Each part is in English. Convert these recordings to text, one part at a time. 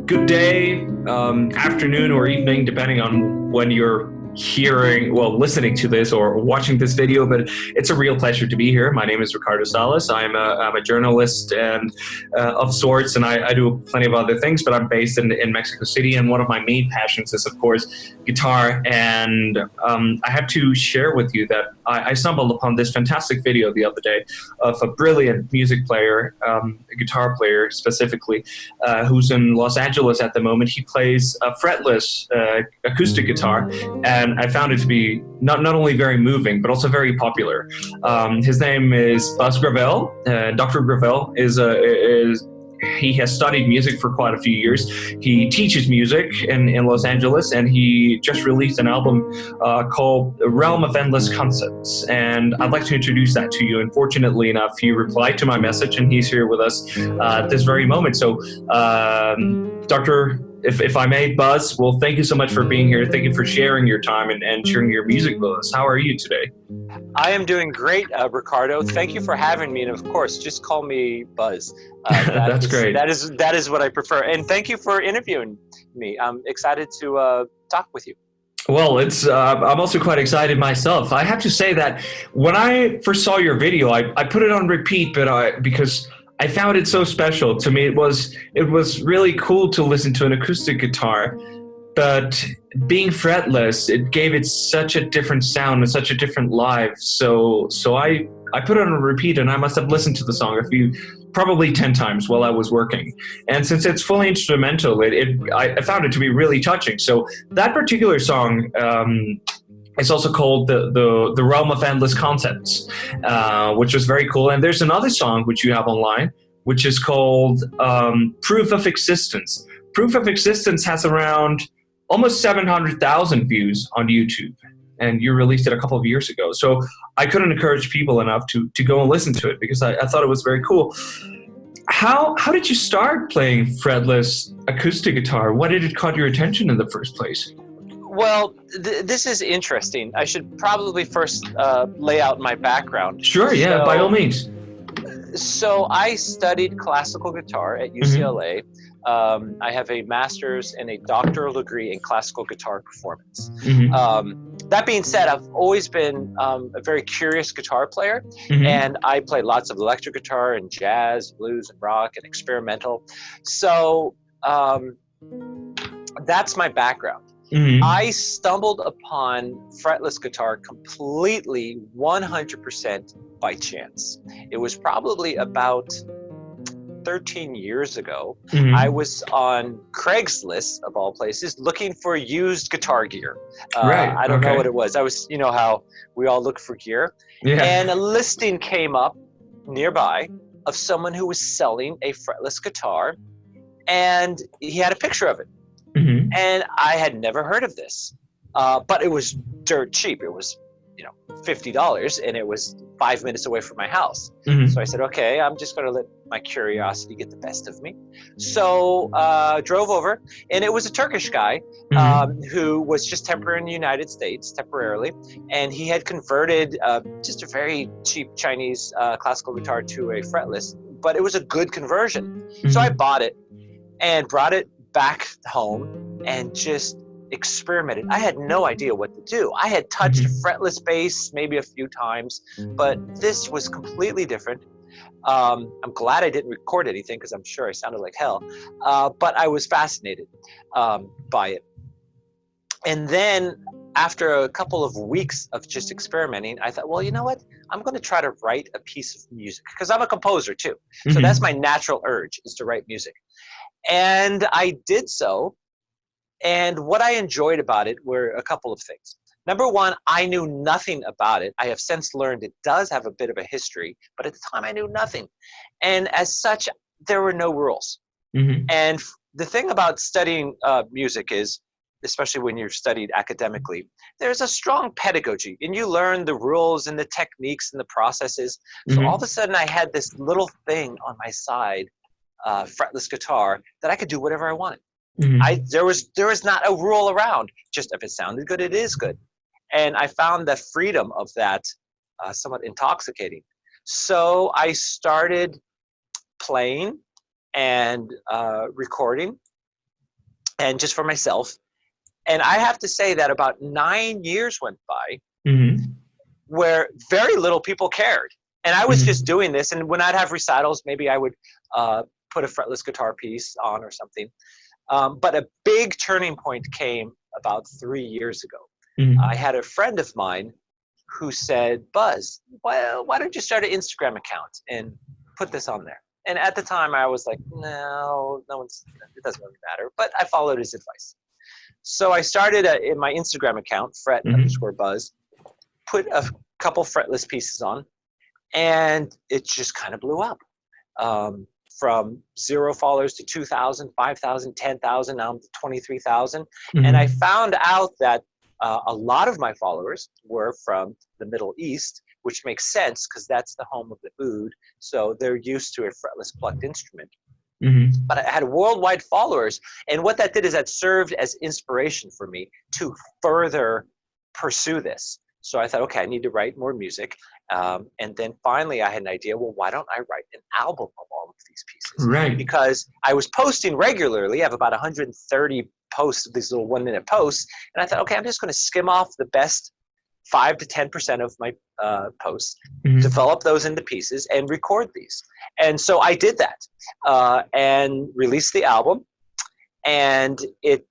good day, afternoon, or evening, depending on when you're listening to this or watching this video, but it's a real pleasure to be here. My name is Ricardo Salas. I'm a journalist and of sorts, and I do plenty of other things, but I'm based in Mexico City, and one of my main passions is, of course, guitar. And I have to share with you that I stumbled upon this fantastic video the other day of a brilliant music player, a guitar player specifically, who's in Los Angeles at the moment. He plays a fretless acoustic guitar, and I found it to be not only very moving, but also very popular. His name is Buzz Gravelle. Dr. Gravelle he has studied music for quite a few years. He teaches music in Los Angeles, and he just released an album called Realm of Endless Concepts. And I'd like to introduce that to you. And fortunately enough, he replied to my message, and he's here with us at this very moment. So, if I may, Buzz, well, thank you so much for being here. Thank you for sharing your time and sharing your music with us. How are you today? I am doing great, Ricardo. Thank you for having me, and of course, just call me Buzz. That's great. That is what I prefer. And thank you for interviewing me. I'm excited to talk with you. Well, I'm also quite excited myself. I have to say that when I first saw your video, I put it on repeat, because I found it so special. To me, it was really cool to listen to an acoustic guitar, but being fretless, it gave it such a different sound and such a different live. So I put it on repeat, and I must have listened to the song probably 10 times while I was working. And since it's fully instrumental, I found it to be really touching. So that particular song, it's also called the Realm of Endless Concepts, which was very cool. And there's another song which you have online, which is called Proof of Existence. Proof of Existence has around almost 700,000 views on YouTube, and you released it a couple of years ago. So I couldn't encourage people enough to go and listen to it, because I thought it was very cool. How did you start playing fretless acoustic guitar? Why did it caught your attention in the first place? Well, this is interesting. I should probably first lay out my background. Sure, yeah, by all means. So I studied classical guitar at UCLA. I have a master's and a doctoral degree in classical guitar performance. That being said, I've always been a very curious guitar player, and I play lots of electric guitar and jazz, blues, and rock, and experimental. So that's my background. I stumbled upon fretless guitar completely 100% by chance. It was probably about 13 years ago. I was on Craigslist, of all places, looking for used guitar gear. I don't know what it was. You know how we all look for gear. Yeah. And a listing came up nearby of someone who was selling a fretless guitar, and he had a picture of it. And I had never heard of this, but it was dirt cheap. It was, $50, and it was 5 minutes away from my house. So I said, okay, I'm just going to let my curiosity get the best of me. So drove over, and it was a Turkish guy who was just temporarily in the United States, temporarily, and he had converted just a very cheap Chinese classical guitar to a fretless, but it was a good conversion. So I bought it and brought it back home and just experimented. I had no idea what to do. I had touched a fretless bass maybe a few times, but this was completely different. I'm glad I didn't record anything, because I'm sure I sounded like hell, but I was fascinated by it. And then after a couple of weeks of just experimenting, I thought, well, you know what? I'm going to try to write a piece of music, because I'm a composer too. So that's my natural urge, is to write music. And I did so. And what I enjoyed about it were a couple of things. Number one, I knew nothing about it. I have since learned it does have a bit of a history, but at the time I knew nothing. And as such, there were no rules. And the thing about studying music is, especially when you're studied academically, there's a strong pedagogy, and you learn the rules and the techniques and the processes. So all of a sudden I had this little thing on my side, fretless guitar, that I could do whatever I wanted. There was not a rule around. Just if it sounded good, it is good. And I found the freedom of that somewhat intoxicating. So I started playing and recording and just for myself. And I have to say that about 9 years went by where very little people cared. And I was just doing this. And when I'd have recitals, maybe I would put a fretless guitar piece on or something. But a big turning point came about 3 years ago. I had a friend of mine who said, Buzz, why don't you start an Instagram account and put this on there? And at the time I was like, no one's, it doesn't really matter. But I followed his advice. So I started in my Instagram account, fret_buzz, put a couple fretless pieces on, and it just kind of blew up. From 0 followers to 2,000, 5,000, 10,000, now I'm 23,000. And I found out that a lot of my followers were from the Middle East, which makes sense because that's the home of the oud. So they're used to a fretless plucked instrument. But I had worldwide followers. And what that did is that served as inspiration for me to further pursue this. So I thought, okay, I need to write more music. And then finally I had an idea, well, why don't I write an album of all of these pieces? Right. Because I was posting regularly. I have about 130 posts, these little 1-minute posts. And I thought, okay, I'm just going to skim off the best 5 to 10% of my posts, develop those into pieces, and record these. And so I did that and released the album. And it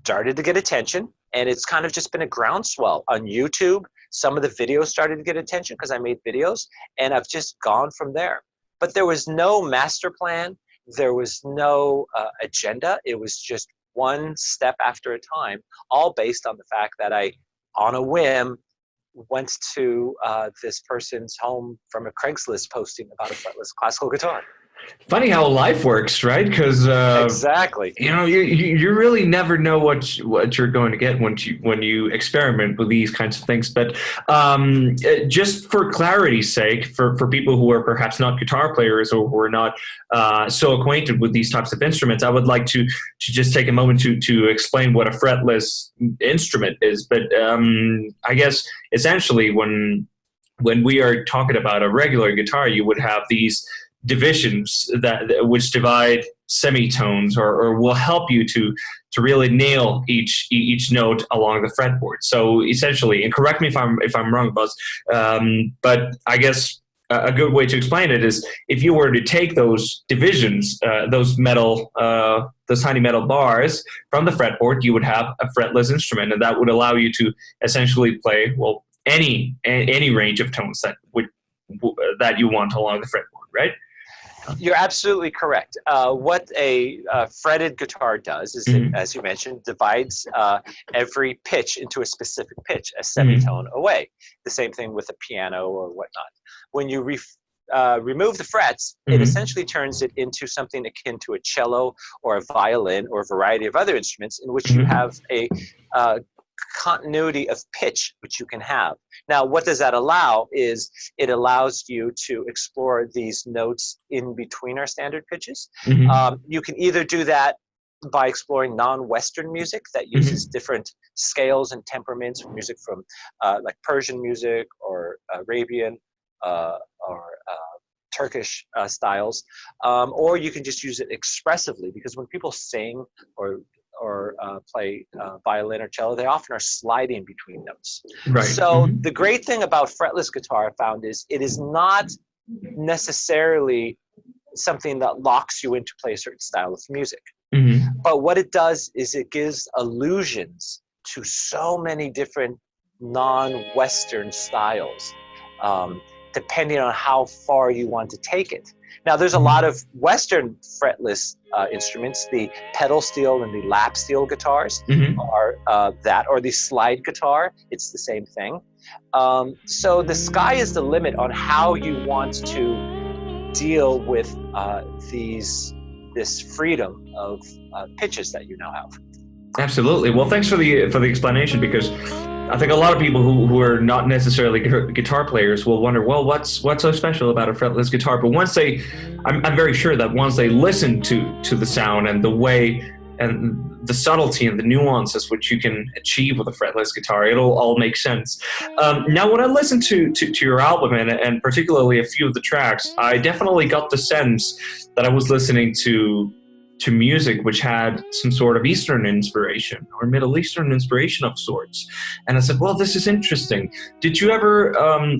started to get attention. And it's kind of just been a groundswell on YouTube. Some of the videos started to get attention because I made videos, and I've just gone from there. But there was no master plan. There was no agenda. It was just one step after a time, all based on the fact that I, on a whim, went to this person's home from a Craigslist posting about a fretless classical guitar. Funny how life works, right? Because exactly, you know, you really never know what you're going to get when you experiment with these kinds of things. But just for clarity's sake, for people who are perhaps not guitar players or who are not so acquainted with these types of instruments, I would like to just take a moment to explain what a fretless instrument is. But I guess essentially when we are talking about a regular guitar, you would have these divisions which divide semitones or will help you to really nail each note along the fretboard. So essentially, and correct me if I'm wrong, Buzz, but I guess a good way to explain it is if you were to take those divisions, those tiny metal bars from the fretboard, you would have a fretless instrument, and that would allow you to essentially play any range of tones that you want along the fretboard, right? You're absolutely correct. What a fretted guitar does is, it, as you mentioned, divides every pitch into a specific pitch, a semitone away. The same thing with a piano or whatnot. When you remove the frets, it essentially turns it into something akin to a cello or a violin or a variety of other instruments in which you have a continuity of pitch which you can have. Now, what does that allow is it allows you to explore these notes in between our standard pitches. You can either do that by exploring non-Western music that uses different scales and temperaments, music from like Persian music or Arabian or Turkish styles, or you can just use it expressively, because when people sing or play violin or cello, they often are sliding between notes. Right. So the great thing about fretless guitar, I found, is it is not necessarily something that locks you into play a certain style of music. But what it does is it gives allusions to so many different non-Western styles, depending on how far you want to take it. Now, there's a lot of Western fretless instruments. The pedal steel and the lap steel guitars are that, or the slide guitar. It's the same thing. So the sky is the limit on how you want to deal with this freedom of pitches that you now have. Absolutely. Well, thanks for the explanation, because I think a lot of people who are not necessarily guitar players will wonder, well, what's so special about a fretless guitar? But I'm very sure that once they listen to the sound and the way and the subtlety and the nuances which you can achieve with a fretless guitar, it'll all make sense. Now, when I listened to your album and particularly a few of the tracks, I definitely got the sense that I was listening to to music which had some sort of Eastern inspiration or Middle Eastern inspiration of sorts. And I said, well, this is interesting. Did you ever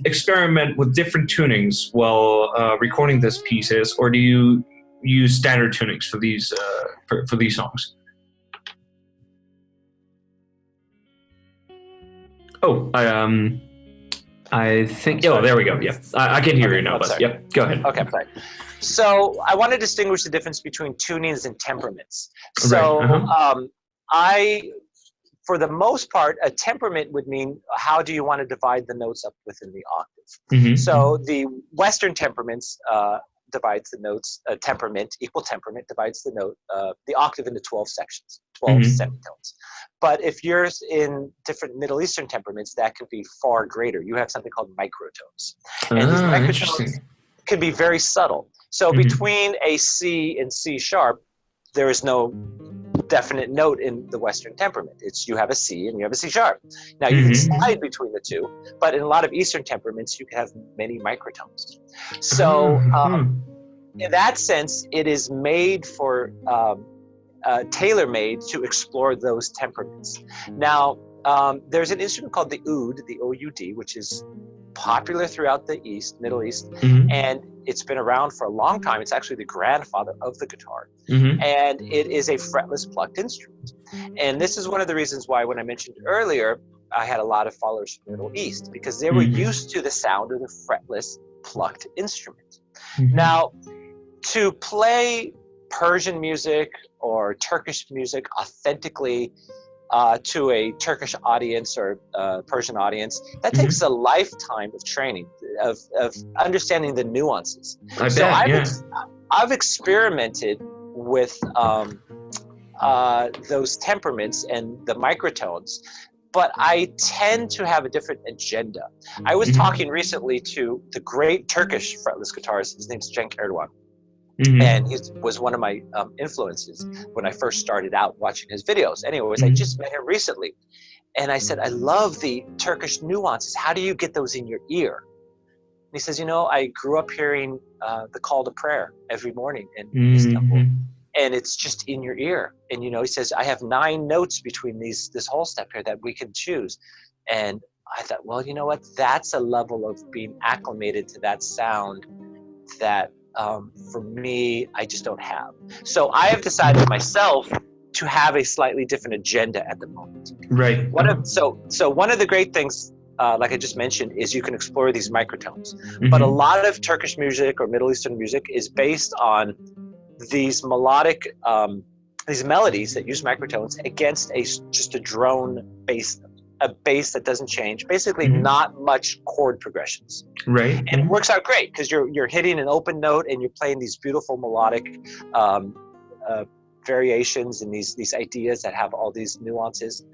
experiment with different tunings while recording these pieces, or do you use standard tunings for these songs? Oh, I think. Oh, there we go. Yeah, I can hear you now, Buzz. Yep, go ahead. Okay, fine. So I want to distinguish the difference between tunings and temperaments. So for the most part, a temperament would mean how do you want to divide the notes up within the octave. So the Western temperaments divides the notes. Equal temperament divides the octave into 12 sections, 12 semitones. But if you're in different Middle Eastern temperaments, that can be far greater. You have something called microtones. And these microtones can be very subtle. So between a C and C sharp, there is no definite note in the Western temperament. It's you have a C and you have a C sharp. Now you can slide between the two, but in a lot of Eastern temperaments, you can have many microtones. So in that sense, it is made for tailor-made to explore those temperaments. Now, there's an instrument called the oud, the O-U-D, which is popular throughout the Middle East, and it's been around for a long time. It's actually the grandfather of the guitar, and it is a fretless plucked instrument. And this is one of the reasons why, when I mentioned earlier, I had a lot of followers from the Middle East, because they were used to the sound of the fretless plucked instrument. Now, to play Persian music or Turkish music authentically to a Turkish audience or Persian audience, that takes a lifetime of training, of understanding the nuances. I've experimented with those temperaments and the microtones, but I tend to have a different agenda. I was talking recently to the great Turkish fretless guitarist. His name's Cenk Erdogan. And he was one of my influences when I first started out watching his videos. Anyways, I just met him recently. And I said, I love the Turkish nuances. How do you get those in your ear? And he says, I grew up hearing the call to prayer every morning in Istanbul. And it's just in your ear. And, he says, I have 9 notes between this whole step here that we can choose. And I thought, well, you know what? That's a level of being acclimated to that sound that for me, I just don't have. So I have decided myself to have a slightly different agenda at the moment. Right. So one of the great things, like I just mentioned, is you can explore these microtones. But a lot of Turkish music or Middle Eastern music is based on these melodic, these melodies that use microtones against just a drone bass, a bass that doesn't change, basically not much chord progressions. Right. And it works out great because you're hitting an open note and you're playing these beautiful melodic variations and these ideas that have all these nuances.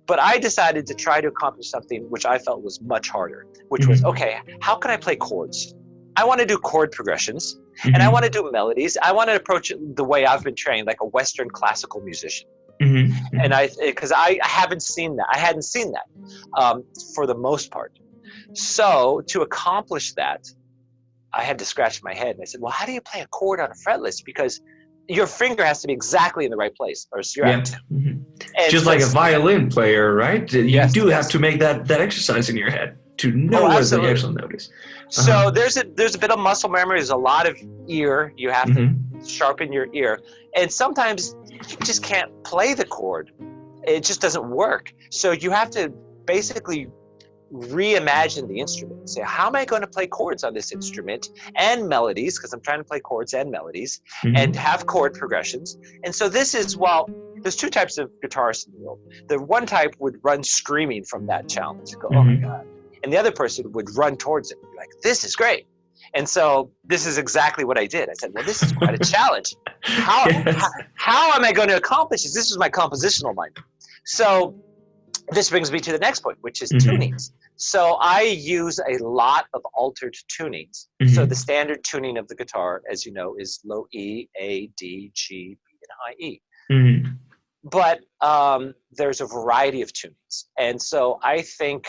But I decided to try to accomplish something which I felt was much harder, which was, okay, how can I play chords? I want to do chord progressions and I want to do melodies. I want to approach it the way I've been trained, like a Western classical musician. And because I hadn't seen that for the most part. So to accomplish that, I had to scratch my head and I said, well, how do you play a chord on a fretless? Because your finger has to be exactly in the right place, or you're out. Just like a violin player, right? You do have to make that exercise in your head to know where the actual note is. So there's a bit of muscle memory. There's a lot of ear. You have to sharpen your ear, and sometimes you just can't play the chord. It just doesn't work. So you have to basically reimagine the instrument and say, how am I going to play chords on this instrument and melodies, because I'm trying to play chords and melodies and have chord progressions. And so this is, there's 2 types of guitarists in the world. The one type would run screaming from that challenge, go, oh my God. And the other person would run towards it and be like, this is great. And so this is exactly what I did. I said, well, this is quite a challenge. How am I going to accomplish this? This is my compositional mind. So this brings me to the next point, which is tunings. So I use a lot of altered tunings. So the standard tuning of the guitar, as you know, is low E, A, D, G, B, and high E. But there's a variety of tunings. And so I think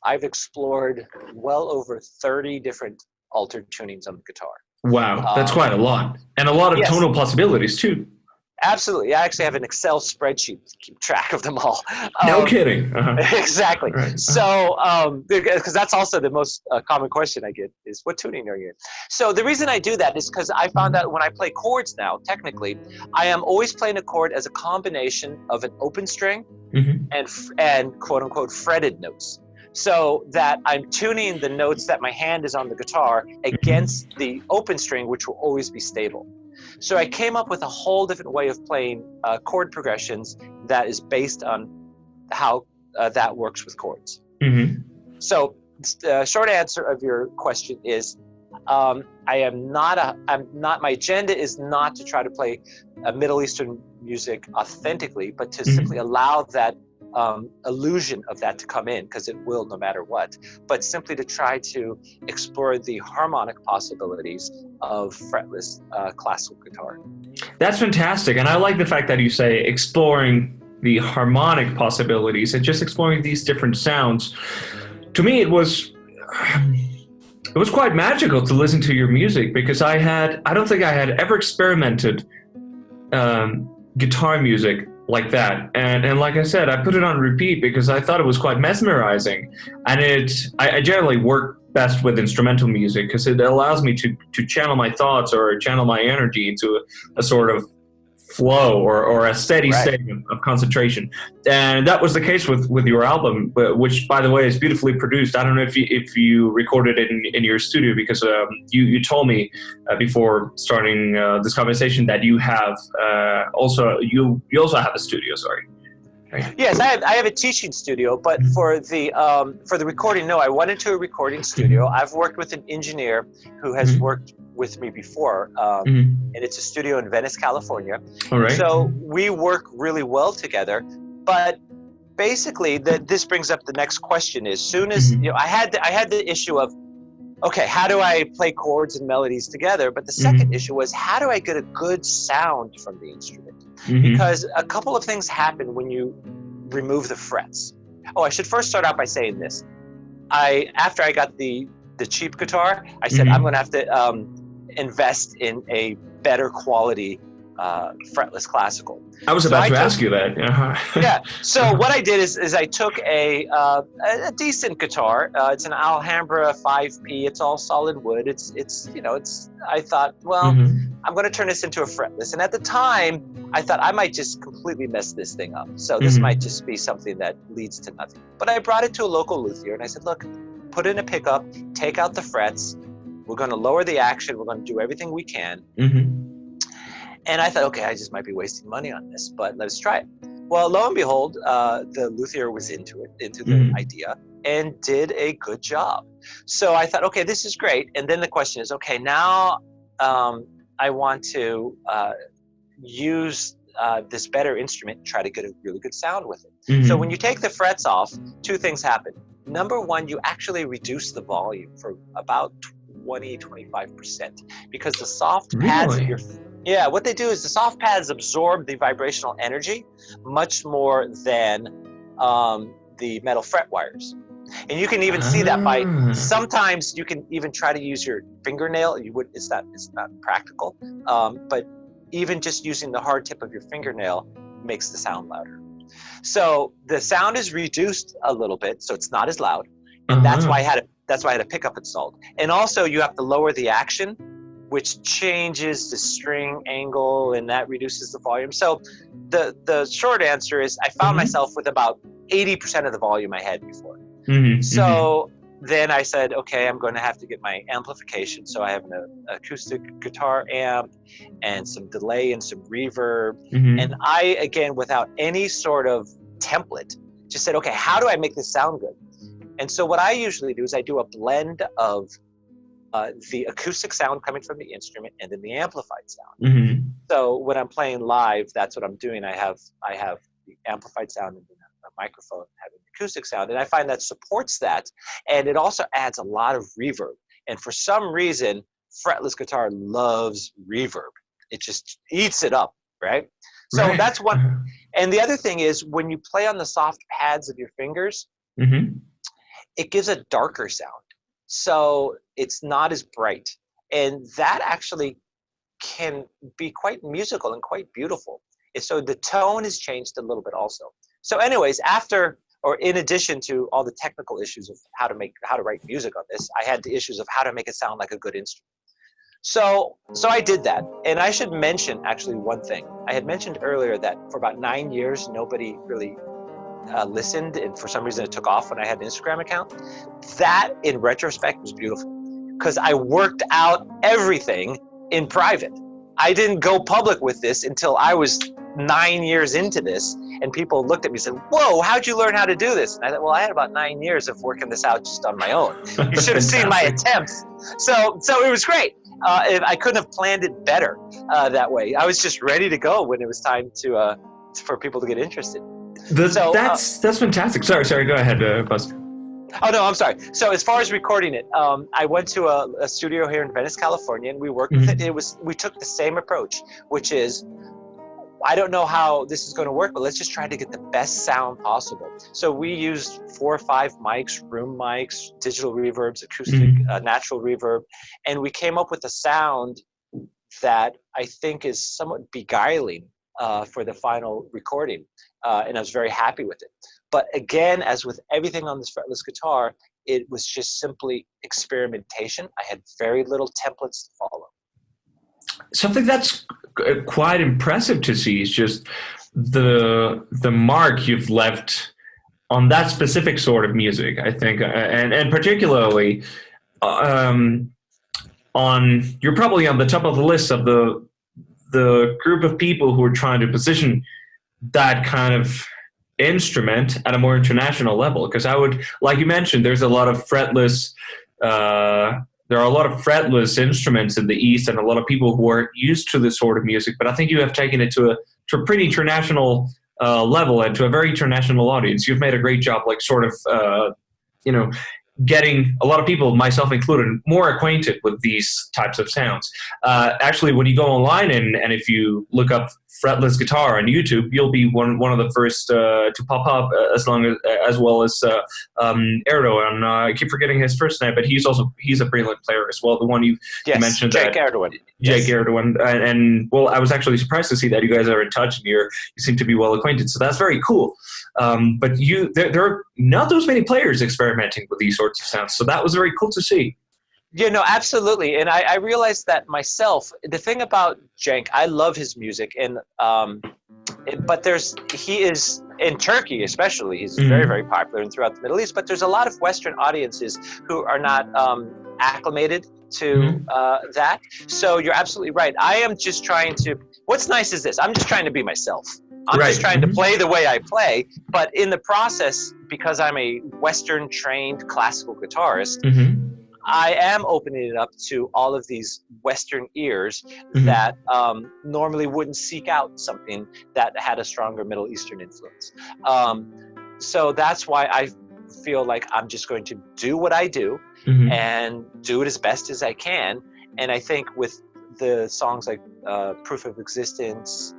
I've explored well over 30 different altered tunings on the guitar. Wow, that's quite a lot. And a lot of tonal possibilities too. Absolutely. I actually have an Excel spreadsheet to keep track of them all. No kidding. Exactly. Right. So, because that's also the most common question I get is, what tuning are you in? So the reason I do that is because I found out when I play chords now, technically, I am always playing a chord as a combination of an open string and quote unquote fretted notes. So that I'm tuning the notes that my hand is on the guitar against the open string, which will always be stable. So I came up with a whole different way of playing chord progressions that is based on how that works with chords. So short answer of your question is, I'm not, my agenda is not to try to play Middle Eastern music authentically, but to simply allow that illusion of that to come in, because it will no matter what, but simply to try to explore the harmonic possibilities of fretless classical guitar. That's fantastic. And I like the fact that you say exploring the harmonic possibilities and just exploring these different sounds. To me, it was quite magical to listen to your music, because I don't think I had ever experimented guitar music like that. And like I said, I put it on repeat because I thought it was quite mesmerizing. And I generally work best with instrumental music because it allows me to channel my thoughts or channel my energy into a sort of flow or a steady state of concentration. And that was the case with your album, which, by the way, is beautifully produced. I don't know if you recorded it in your studio, because you told me before starting this conversation that you have you also have a studio. Sorry. Right. Yes, I have a teaching studio, but for the recording, no, I went into a recording studio. I've worked with an engineer who has worked with me before, and it's a studio in Venice, California. All right. So we work really well together. But basically, this brings up the next question: as soon as I had the issue of, okay, how do I play chords and melodies together? But the second issue was, how do I get a good sound from the instrument? Because a couple of things happen when you remove the frets. Oh, I should first start out by saying this. After I got the cheap guitar, I said I'm going to have to invest in a better quality fretless classical. I was about to ask you that. Yeah. So what I did is I took a decent guitar. It's an Alhambra 5P. It's all solid wood. It's I thought, well, I'm going to turn this into a fretless. And at the time, I thought I might just completely mess this thing up. So this might just be something that leads to nothing. But I brought it to a local luthier and I said, look, put in a pickup, take out the frets. We're going to lower the action. We're going to do everything we can. And I thought, okay, I just might be wasting money on this, but let's try it. Well, lo and behold, the luthier was into the idea, and did a good job. So I thought, okay, this is great. And then the question is, okay, now I want to use this better instrument and try to get a really good sound with it. So when you take the frets off, two things happen. Number one, you actually reduce the volume for about 20-25%, because the soft pads of your what they do is the soft pads absorb the vibrational energy much more than the metal fret wires. And you can even see that by sometimes you can even try to use your fingernail. It's not practical, but even just using the hard tip of your fingernail makes the sound louder. So the sound is reduced a little bit, so it's not as loud, and that's why I had a pickup installed. And also you have to lower the action, which changes the string angle, and that reduces the volume. So the short answer is I found myself with about 80% of the volume I had before. So then I said, okay, I'm going to have to get my amplification. So I have an acoustic guitar amp and some delay and some reverb. And I, again, without any sort of template, just said, okay, how do I make this sound good? And so what I usually do is I do a blend of the acoustic sound coming from the instrument and then the amplified sound. So when I'm playing live, that's what I'm doing. I have the amplified sound and then a microphone having the acoustic sound, and I find that supports that, and it also adds a lot of reverb. And for some reason, fretless guitar loves reverb. It just eats it up, right? So that's one. And the other thing is when you play on the soft pads of your fingers, it gives a darker sound. So it's not as bright. And that actually can be quite musical and quite beautiful. So the tone has changed a little bit also. So anyways, in addition to all the technical issues of how to write music on this, I had the issues of how to make it sound like a good instrument. So I did that. And I should mention actually one thing. I had mentioned earlier that for about 9 years, nobody really listened, and for some reason it took off when I had an Instagram account. That, in retrospect, was beautiful because I worked out everything in private. I didn't go public with this until I was 9 years into this, and people looked at me and said, "Whoa, how'd you learn how to do this?" And I said, "Well, I had about 9 years of working this out just on my own. You should have seen my attempts." So it was great. I couldn't have planned it better that way. I was just ready to go when it was time for people to get interested. That's fantastic. Sorry. Go ahead, Buzz. Oh no, I'm sorry. So as far as recording it, I went to a studio here in Venice, California, and we worked with it. We took the same approach, which is, I don't know how this is going to work, but let's just try to get the best sound possible. So we used 4 or 5 mics, room mics, digital reverbs, acoustic, natural reverb, and we came up with a sound that I think is somewhat beguiling for the final recording, and I was very happy with it. But again, as with everything on this fretless guitar, it was just simply experimentation. I had very little templates to follow. Something that's quite impressive to see is just the mark you've left on that specific sort of music, I think, and particularly you're probably on the top of the list of the group of people who are trying to position that kind of instrument at a more international level. Because I would, like you mentioned, there's a lot of fretless. There are a lot of fretless instruments in the East, and a lot of people who are used to this sort of music. But I think you have taken it to a pretty international level and to a very international audience. You've made a great job, like sort of, getting a lot of people, myself included, more acquainted with these types of sounds. Actually, when you go online and if you look up fretless guitar on YouTube, you'll be one of the first to pop up, as well as Erdogan. I keep forgetting his first name, but he's a brilliant player as well. The one you mentioned, Jake Erdogan. Jake Erdogan, and well, I was actually surprised to see that you guys are in touch and you seem to be well acquainted. So that's very cool. But there are not those many players experimenting with these sorts of sounds, so that was very cool to see. Yeah, no, absolutely. And I realized that myself. The thing about Cenk, I love his music, but he is in Turkey especially. He's very, very popular and throughout the Middle East. But there's a lot of Western audiences who are not acclimated to that. So you're absolutely right. I am just trying to. What's nice is this. I'm just trying to be myself. I'm just trying to play the way I play, but in the process, because I'm a Western trained classical guitarist, I am opening it up to all of these Western ears that normally wouldn't seek out something that had a stronger Middle Eastern influence. So that's why I feel like I'm just going to do what I do and do it as best as I can. And I think with the songs like Proof of Existence,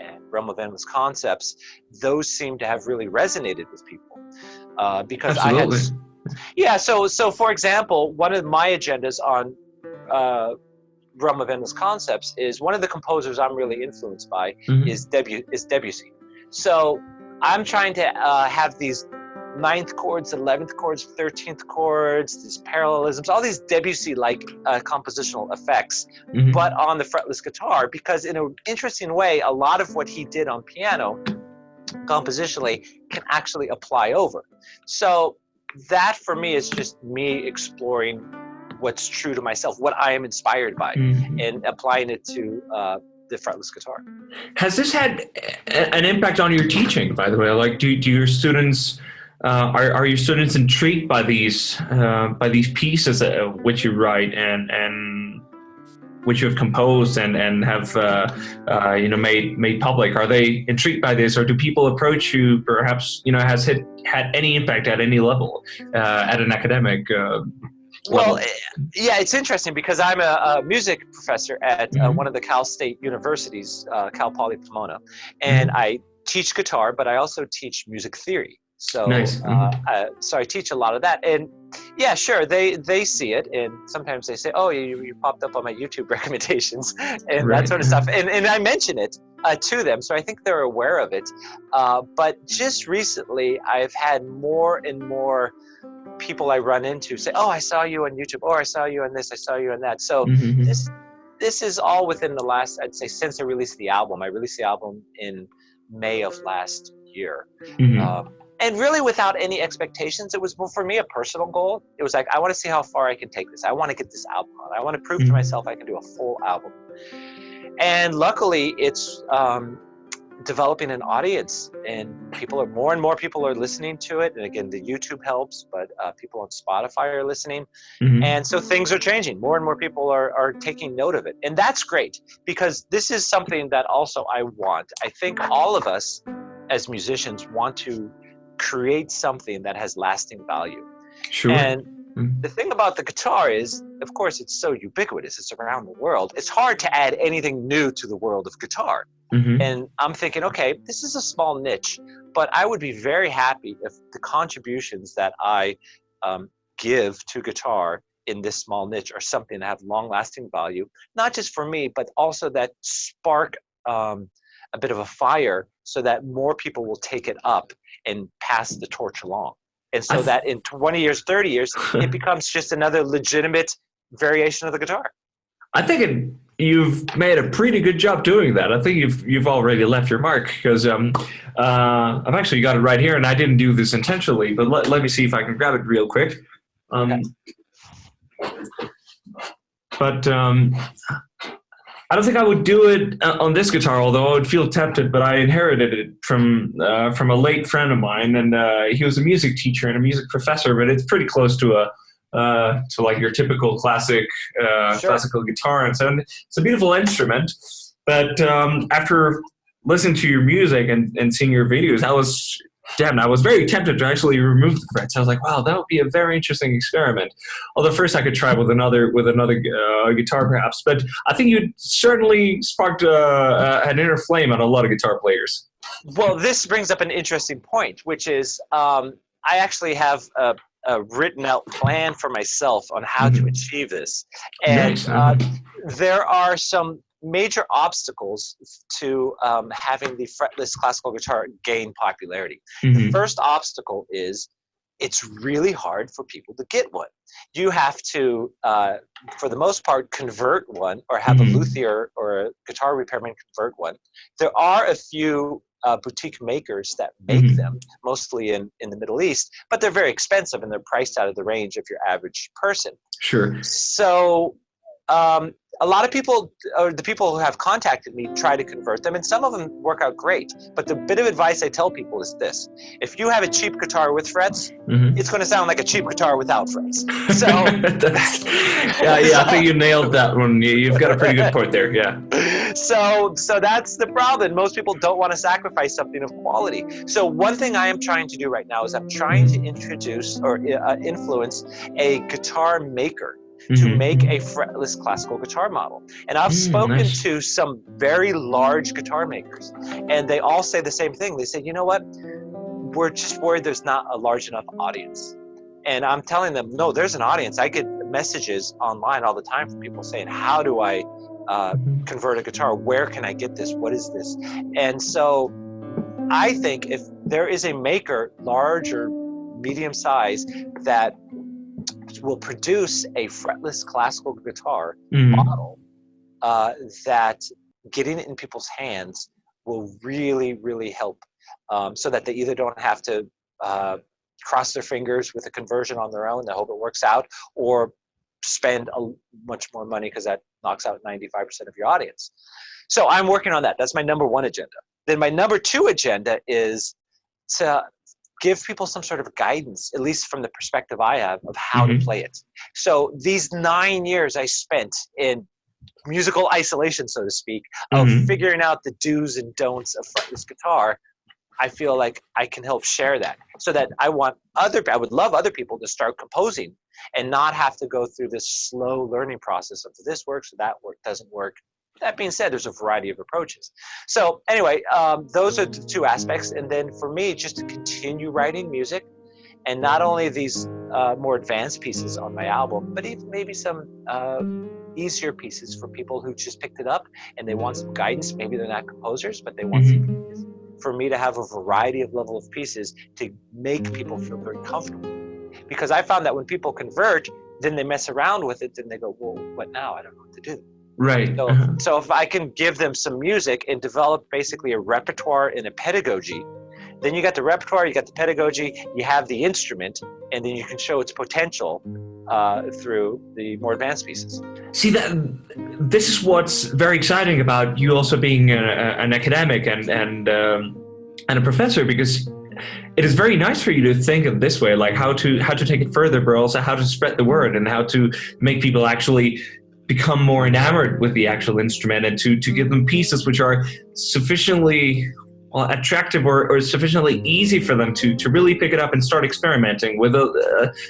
and Realm of Endless Concepts, those seem to have really resonated with people because So for example, one of my agendas on Realm of Endless Concepts is one of the composers I'm really influenced by is Debussy. So I'm trying to have these 9th chords, 11th chords, 13th chords, these parallelisms, all these Debussy-like compositional effects, but on the fretless guitar, because in an interesting way, a lot of what he did on piano, compositionally, can actually apply over. So that, for me, is just me exploring what's true to myself, what I am inspired by, and applying it to the fretless guitar. Has this had an impact on your teaching, by the way? Like, do your students... Are your students intrigued by these pieces which you write and which you have composed and have made public? Are they intrigued by this, or do people approach you? Perhaps has it had any impact at any level at an academic level? Yeah, it's interesting because I'm a music professor at one of the Cal State universities, Cal Poly Pomona, and I teach guitar, but I also teach music theory. So, nice. So I teach a lot of that, and yeah, sure, they see it, and sometimes they say, "Oh, you popped up on my YouTube recommendations," and that sort of stuff, and I mention it to them, so I think they're aware of it. But just recently, I've had more and more people I run into say, "Oh, I saw you on YouTube," or "I saw you on this, I saw you on that." So this is all within the last, I'd say, since I released the album. I released the album in May of last year. And really without any expectations. It was, well, for me, a personal goal. It was like, I want to see how far I can take this. I want to get this album out. I want to prove to myself I can do a full album. And luckily, it's developing an audience, and more and more people are listening to it. And again, the YouTube helps, but people on Spotify are listening. And so things are changing. More and more people are taking note of it. And that's great, because this is something that also I want. I think all of us as musicians want to create something that has lasting value. Sure. And the thing about the guitar is, of course, it's so ubiquitous. It's around the world. It's hard to add anything new to the world of guitar. And I'm thinking, okay, this is a small niche, but I would be very happy if the contributions that I give to guitar in this small niche are something that have long-lasting value, not just for me, but also that spark a bit of a fire so that more people will take it up and pass the torch along. And so that in 20 years, 30 years, it becomes just another legitimate variation of the guitar. I think you've made a pretty good job doing that. I think you've already left your mark, because I've actually got it right here, and I didn't do this intentionally, but let me see if I can grab it real quick. Okay. But I don't think I would do it on this guitar, although I would feel tempted. But I inherited it from a late friend of mine, and he was a music teacher and a music professor. But it's pretty close to like your typical classical guitar, and so it's a beautiful instrument. But after listening to your music and seeing your videos, I was very tempted to actually remove the frets. I was like, wow, that would be a very interesting experiment. Although first I could try with another guitar perhaps. But I think you certainly sparked an inner flame on a lot of guitar players. Well, this brings up an interesting point, which is I actually have a written out plan for myself on how to achieve this. And Nice. There are some major obstacles to having the fretless classical guitar gain popularity. The first obstacle is it's really hard for people to get one. You have to, for the most part, convert one, or have a luthier or a guitar repairman convert one. There are a few boutique makers that make them, mostly in the Middle East, but they're very expensive and they're priced out of the range of your average person. Sure. So a lot of people, or the people who have contacted me, try to convert them, and some of them work out great. But the bit of advice I tell people is this: if you have a cheap guitar with frets, it's going to sound like a cheap guitar without frets. So I think you nailed that one. You've got a pretty good point there. Yeah. So that's the problem. Most people don't want to sacrifice something of quality. So one thing I am trying to do right now is I'm trying to introduce or influence a guitar maker to make a fretless classical guitar model. And I've spoken to some very large guitar makers, and they all say the same thing. They say, you know what, we're just worried there's not a large enough audience. And I'm telling them, no, there's an audience. I get messages online all the time from people saying, how do I convert a guitar? Where can I get this? What is this? And so I think if there is a maker, large or medium size, that will produce a fretless classical guitar model, that getting it in people's hands will really, really help, so that they either don't have to cross their fingers with a conversion on their own, they hope it works out, or spend much more money, because that knocks out 95% of your audience. So I'm working on that. That's my number one agenda. Then my number two agenda is to give people some sort of guidance, at least from the perspective I have, of how to play it. So these 9 years I spent in musical isolation, so to speak, of figuring out the do's and don'ts of fretless guitar, I feel like I can help share that, so that I would love other people to start composing and not have to go through this slow learning process of this works or that doesn't work. That being said, there's a variety of approaches. So anyway, those are the two aspects. And then for me, just to continue writing music And not only these more advanced pieces on my album, but even maybe some easier pieces for people who just picked it up and they want some guidance. Maybe they're not composers, but they want some guidance. For me to have a variety of level of pieces to make people feel very comfortable. Because I found that when people convert, then they mess around with it, then they go, well, what now? I don't know what to do. Right. So if I can give them some music and develop basically a repertoire and a pedagogy, then you got the repertoire, you got the pedagogy, you have the instrument, and then you can show its potential through the more advanced pieces. See, this is what's very exciting about you also being an academic and a professor, because it is very nice for you to think of this way, like how to take it further, but also how to spread the word and how to make people actually become more enamored with the actual instrument, and to give them pieces which are sufficiently attractive or sufficiently easy for them to really pick it up and start experimenting with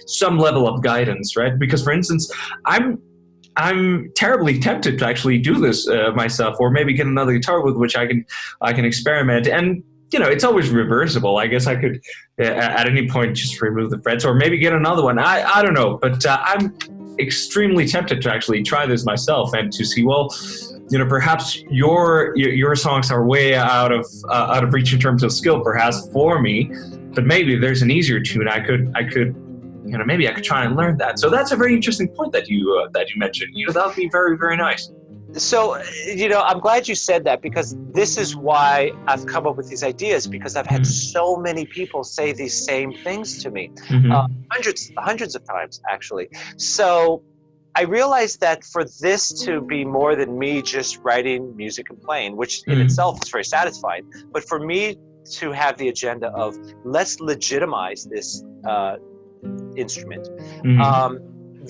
some level of guidance, right? Because, for instance, I'm terribly tempted to actually do this myself, or maybe get another guitar with which I can experiment. And it's always reversible. I guess I could at any point just remove the frets, or maybe get another one. I don't know, but I'm extremely tempted to actually try this myself and to see, well, perhaps your songs are way out of reach in terms of skill, perhaps for me, but maybe there's an easier tune I could maybe I could try and learn that. So that's a very interesting point that you mentioned. That would be very, very nice. So, I'm glad you said that, because this is why I've come up with these ideas, because I've had so many people say these same things to me, hundreds of times, actually. So I realized that for this to be more than me just writing music and playing, which in itself is very satisfying, but for me to have the agenda of let's legitimize this instrument,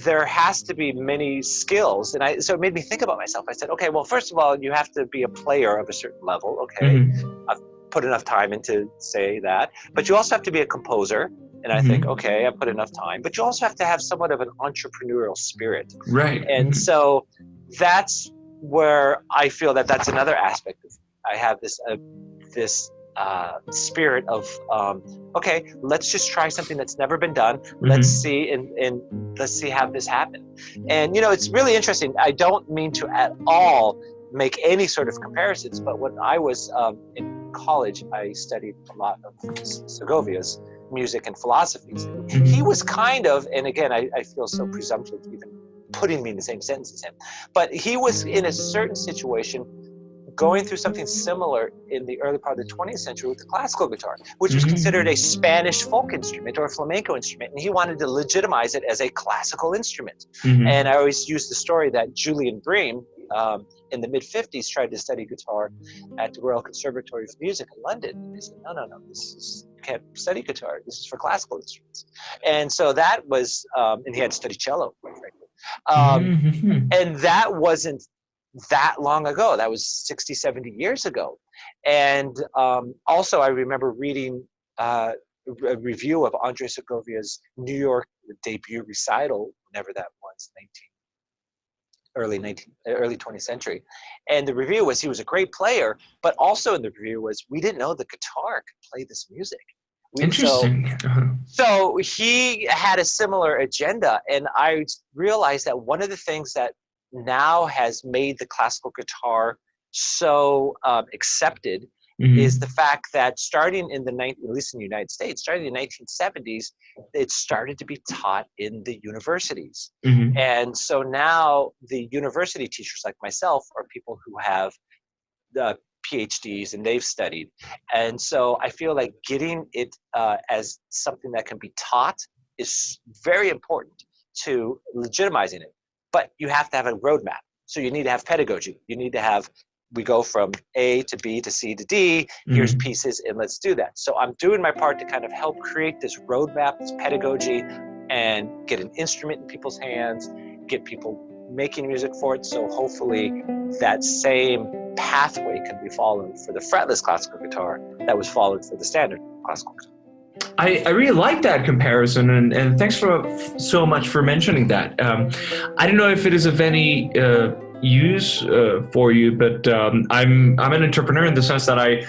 there has to be many skills. And so it made me think about myself. I said, okay, well, first of all, you have to be a player of a certain level. Okay, I've put enough time into say that, but you also have to be a composer. And I think, okay, I put enough time, but you also have to have somewhat of an entrepreneurial spirit. Right. And so that's where I feel that that's another aspect of, I have this spirit of, okay, let's just try something that's never been done. Let's see, and let's see how this happen. And, it's really interesting. I don't mean to at all make any sort of comparisons, but when I was in college, I studied a lot of Segovia's music and philosophies. He was kind of, and again, I feel so presumptuous even putting me in the same sentence as him, but he was in a certain situation going through something similar in the early part of the 20th century with the classical guitar, which was considered a Spanish folk instrument or a flamenco instrument, and he wanted to legitimize it as a classical instrument. And I always use the story that Julian Bream, in the mid-50s, tried to study guitar at the Royal Conservatory of Music in London. And they said, no, you can't study guitar. This is for classical instruments. And so that was, and he had to study cello, quite frankly. And that wasn't that long ago. That was 60, 70 years ago. And also I remember reading a review of Andre Segovia's New York debut recital, whenever that was, early 20th century. And the review was he was a great player, but also in the review was we didn't know the guitar could play this music. Interesting. So he had a similar agenda, and I realized that one of the things that now has made the classical guitar so accepted is the fact that starting in at least in the United States, starting in the 1970s, it started to be taught in the universities. And so now the university teachers like myself are people who have the PhDs and they've studied. And so I feel like getting it as something that can be taught is very important to legitimizing it. But you have to have a roadmap. So you need to have pedagogy. You need to have, we go from A to B to C to D, here's pieces, and let's do that. So I'm doing my part to kind of help create this roadmap, this pedagogy, and get an instrument in people's hands, get people making music for it. So hopefully that same pathway can be followed for the fretless classical guitar that was followed for the standard classical guitar. I really like that comparison, and thanks so much for mentioning that. I don't know if it is of any use for you, but I'm an entrepreneur in the sense that I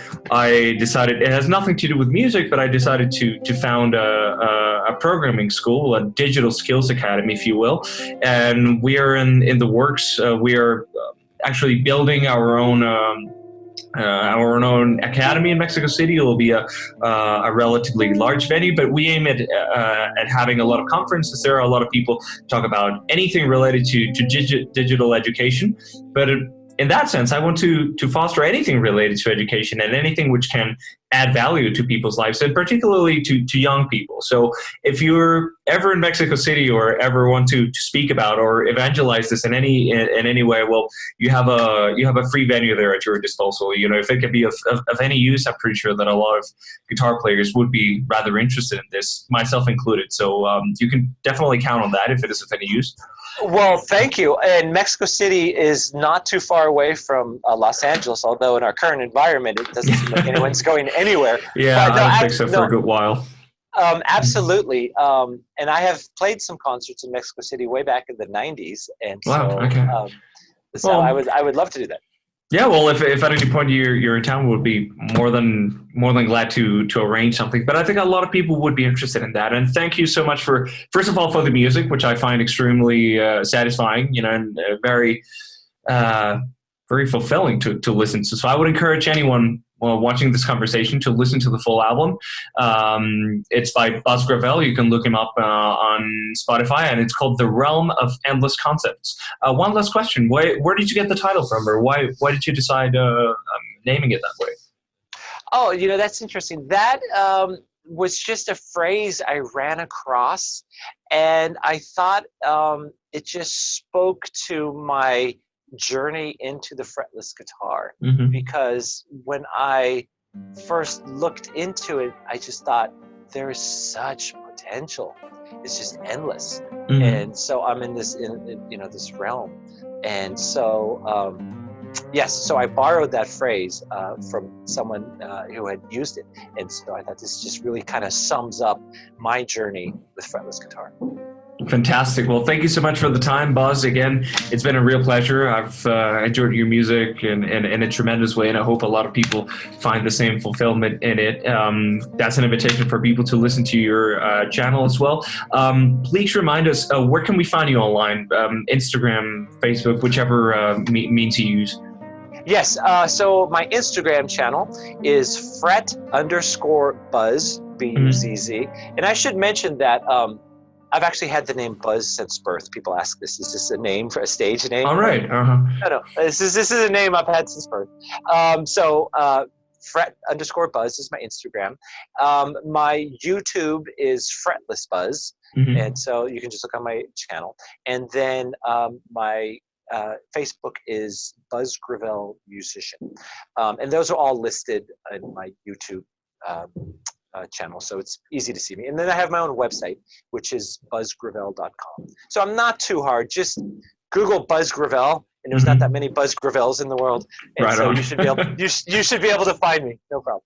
decided it has nothing to do with music, but I decided to found a programming school, a digital skills academy, if you will, and we are in the works. We are actually building our own academy in Mexico City. It will be a relatively large venue, but we aim at having a lot of conferences there. A lot of people talk about anything related to digital education, but in that sense, I want to foster anything related to education and anything which can add value to people's lives, and particularly to young people. So if you're ever in Mexico City or ever want to speak about or evangelize this in any way, well, you have a free venue there at your disposal. You know, if it can be of any use, I'm pretty sure that a lot of guitar players would be rather interested in this, myself included. So you can definitely count on that if it is of any use. Well, thank you. And Mexico City is not too far away from Los Angeles, although in our current environment, it doesn't seem like anyone's going anywhere. Yeah, but, no, I don't think so for a good while. Absolutely. And I have played some concerts in Mexico City way back in the 90s. And so, wow, okay. So well, I would love to do that. Yeah, well, if at any point you're in town, we'll be more than glad to arrange something. But I think a lot of people would be interested in that. And thank you so much for, first of all, for the music, which I find extremely satisfying, you know, and very fulfilling to listen to. So I would encourage anyone watching this conversation to listen to the full album. It's by Buzz Gravelle. You can look him up on Spotify, and it's called The Realm of Endless Concepts. One last question. Where did you get the title from, or why did you decide naming it that way? Oh, you know, that's interesting. That was just a phrase I ran across, and I thought it just spoke to my journey into the fretless guitar, because when I first looked into it, I just thought there is such potential. It's just endless. And so I'm in this this realm. And so yes, so I borrowed that phrase from someone who had used it, and so I thought this just really kind of sums up my journey with fretless guitar. Fantastic. Well, thank you so much for the time, Buzz. Again, it's been a real pleasure. I've enjoyed your music in a tremendous way, and I hope a lot of people find the same fulfillment in it. That's an invitation for people to listen to your channel as well. Please remind us, where can we find you online? Instagram, Facebook, whichever means you use. Yes, so my Instagram channel is fret_buzz, B-U-Z-Z. And I should mention that I've actually had the name Buzz since birth. People ask this, is this a name for a stage name? All right. No, this is a name I've had since birth. Fret_buzz is my Instagram. My YouTube is Fretless Buzz. And so you can just look on my channel. And then my Facebook is Buzz Gravelle Musician. And those are all listed in my YouTube channel, so it's easy to see me. And then I have my own website, which is buzzgravelle.com. So I'm not too hard. Just Google Buzz Gravelle, and there's not that many Buzz Gravelles in the world, and right, so you should be able you should be able to find me. No problem.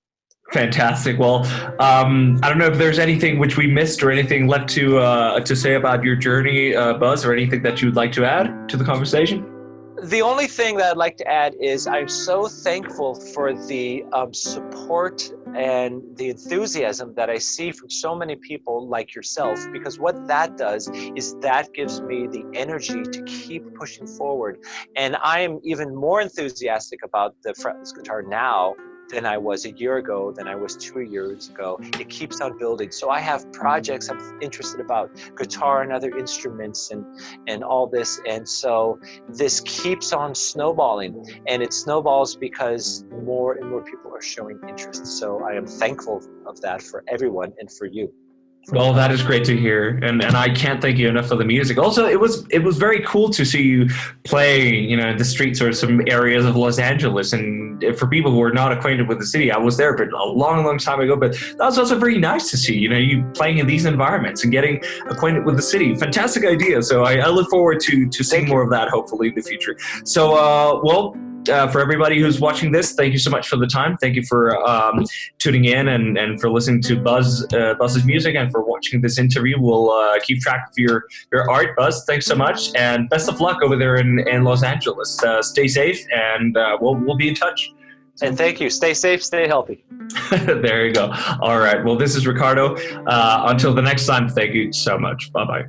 Fantastic. Well, I don't know if there's anything which we missed or anything left to say about your journey, Buzz, or anything that you'd like to add to the conversation. The only thing that I'd like to add is I'm so thankful for the support and the enthusiasm that I see from so many people like yourself, because what that does is that gives me the energy to keep pushing forward. And I am even more enthusiastic about the fretless guitar now than I was a year ago, than I was 2 years ago. It keeps on building. So I have projects I'm interested about, guitar and other instruments and all this. And so this keeps on snowballing, and it snowballs because more and more people are showing interest. So I am thankful of that for everyone and for you. Well, that is great to hear, and I can't thank you enough for the music. Also, it was very cool to see you play, you know, the streets or some areas of Los Angeles. And for people who are not acquainted with the city, I was there, but a long, long time ago. But that was also very nice to see, you know, you playing in these environments and getting acquainted with the city. Fantastic idea. So I look forward to seeing more of that, hopefully, in the future. So, well, for everybody who's watching this, thank you so much for the time. Thank you for tuning in and for listening to Buzz's music and for watching this interview. We'll keep track of your art, Buzz. Thanks so much, and best of luck over there in Los Angeles. Stay safe, and we'll be in touch. And thank you. Stay safe, stay healthy. There you go. All right. Well, this is Ricardo. Until the next time, thank you so much. Bye-bye.